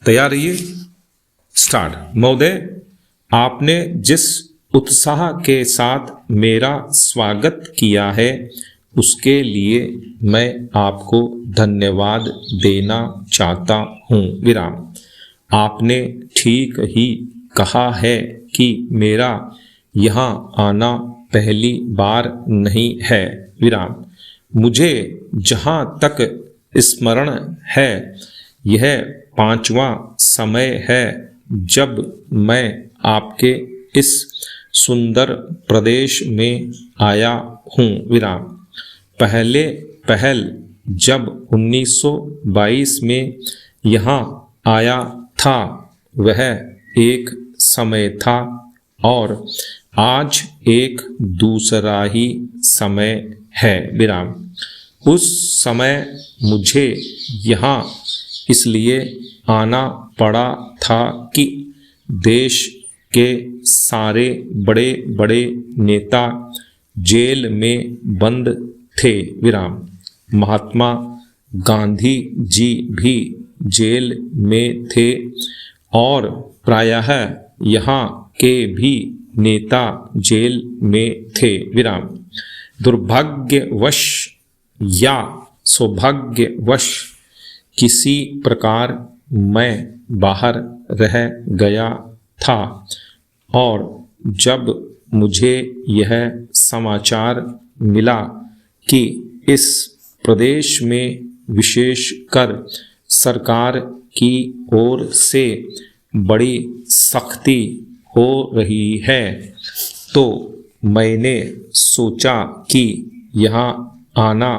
तैयार रहिए। स्टार्ट। महोदय, आपने जिस उत्साह के साथ मेरा स्वागत किया है उसके लिए मैं आपको धन्यवाद देना चाहता हूँ। विराम। आपने ठीक ही कहा है कि मेरा यहाँ आना पहली बार नहीं है। विराम। मुझे जहाँ तक स्मरण है यह 5वां समय है जब मैं आपके इस सुंदर प्रदेश में आया हूँ। विराम। पहल जब 1922 में यहाँ आया था वह एक समय था और आज एक दूसरा ही समय है। विराम। उस समय मुझे यहाँ इसलिए आना पड़ा था कि देश के सारे बड़े बड़े नेता जेल में बंद थे। विराम। महात्मा गांधी जी भी जेल में थे और प्रायः यहाँ के भी नेता जेल में थे। विराम। दुर्भाग्यवश या सौभाग्यवश किसी प्रकार मैं बाहर रह गया था और जब मुझे यह समाचार मिला कि इस प्रदेश में विशेषकर सरकार की ओर से बड़ी सख्ती हो रही है तो मैंने सोचा कि यहाँ आना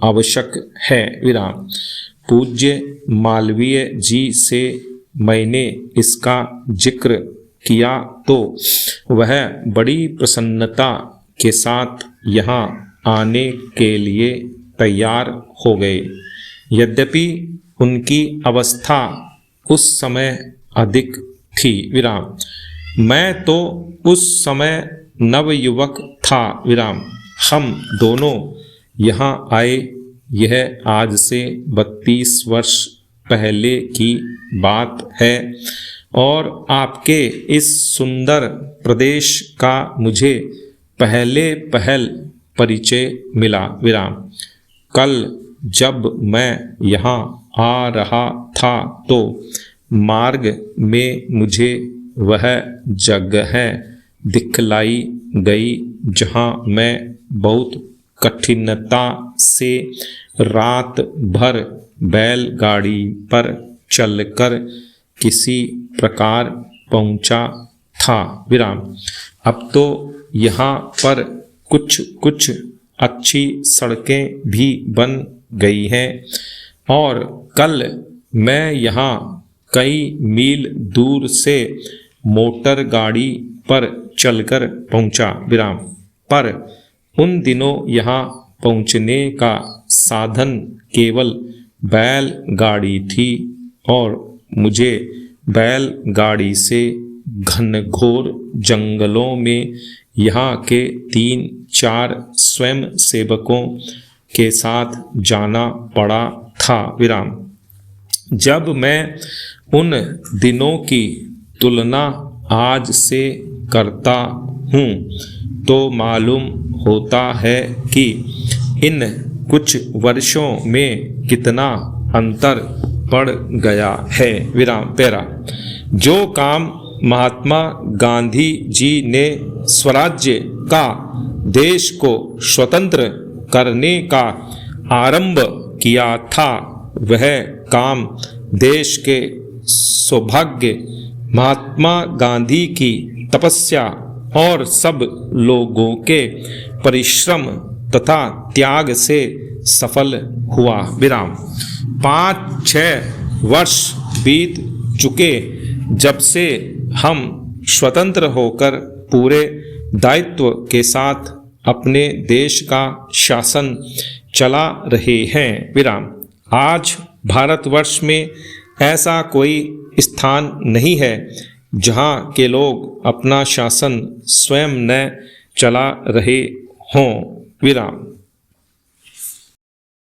आवश्यक है। विराम। पूज्य मालवीय जी से मैंने इसका जिक्र किया तो वह बड़ी प्रसन्नता के साथ यहाँ आने के लिए तैयार हो गए। यद्यपि उनकी अवस्था उस समय अधिक थी। विराम। मैं तो उस समय नवयुवक था। विराम। हम दोनों यहाँ आए यह आज से 32 वर्ष पहले की बात है और आपके इस सुंदर प्रदेश का मुझे पहल परिचय मिला। विराम। कल जब मैं यहाँ आ रहा था तो मार्ग में मुझे वह जगह दिखलाई गई जहाँ मैं बहुत कठिनता से रात भर बैलगाड़ी पर चलकर किसी प्रकार पहुंचा था। विराम। अब तो यहाँ पर कुछ अच्छी सड़कें भी बन गई हैं और कल मैं यहाँ कई मील दूर से मोटर गाड़ी पर चलकर पहुंचा। विराम। पर उन दिनों यहाँ पहुँचने का साधन केवल बैलगाड़ी थी और मुझे बैलगाड़ी से घनघोर जंगलों में यहाँ के 3-4 स्वयं सेवकों के साथ जाना पड़ा था। विराम। जब मैं उन दिनों की तुलना आज से करता हूँ तो मालूम होता है कि इन कुछ वर्षों में कितना अंतर पड़ गया है। विराम। पैरा। जो काम महात्मा गांधी जी ने स्वराज्य का देश को स्वतंत्र करने का आरंभ किया था वह काम देश के सौभाग्य महात्मा गांधी की तपस्या और सब लोगों के परिश्रम तथा त्याग से सफल हुआ। विराम। 5-6 वर्ष बीत चुके जब से हम स्वतंत्र होकर पूरे दायित्व के साथ अपने देश का शासन चला रहे हैं। विराम। आज भारतवर्ष में ऐसा कोई स्थान नहीं है जहाँ के लोग अपना शासन स्वयं न चला रहे हों। विराम।